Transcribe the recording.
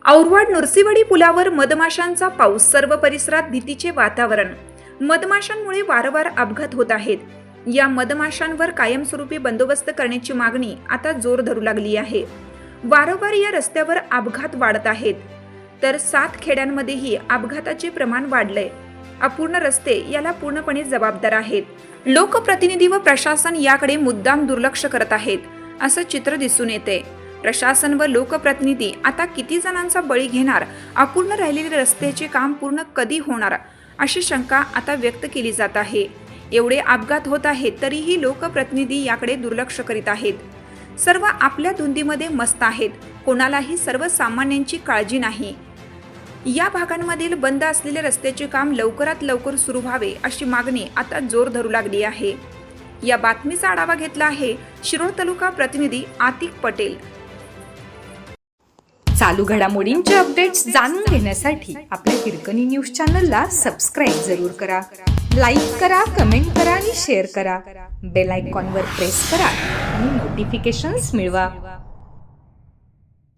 औरवाड नृसिंहवाडी पुलावर मधमाशांचा पाऊस, सर्व परिसरात भीतीचे वातावरण। मधमाशांमुळे वारंवार अपघात होत आहेत। या मधमाशांवर कायमस्वरूपी बंदोबस्त करण्याची मागणी आता जोर धरू लागली आहे। वारंवार या रस्त्यावर अपघात वाढत आहेत, तर 7 खेड्यांमध्येही अपघाताचे प्रमाण वाढलंय। अपूर्ण रस्ते याला पूर्णपणे जबाबदार आहेत। लोकप्रतिनिधी व प्रशासन याकडे मुद्दाम दुर्लक्ष करत आहेत, असं चित्र दिसून येते। प्रशासन व लोकप्रतिनिधी आता किती जणांचा बळी घेणार? अपूर्ण राहिलेले रस्त्याचे काम पूर्ण कधी होणार, अशी शंका आता व्यक्त केली जात आहे। एवढे अपघात होत आहेत तरीही लोकप्रतिनिधी याकडे दुर्लक्ष करीत आहेत। सर्व आपल्या धुंदीमध्ये मस्त आहेत, कोणालाही सर्वसामान्यांची काळजी नाही। या भागांमधील बंद असलेले रस्त्याचे काम लवकरात लवकर सुरू व्हावे, अशी मागणी आता जोर धरू लागली आहे। या बातमीचा आढावा घेतला आहे शिरोळ तालुका प्रतिनिधी आतिक पटेल। चालू घडामोडींचे अपडेट्स जाणून घेण्यासाठी आपल्या हिरकणी न्यूज चॅनलला सबस्क्राईब जरूर करा, लाईक करा, कमेंट करा आणि शेअर करा। बेल आयकॉनवर प्रेस करा आणि नोटिफिकेशन्स मिळवा।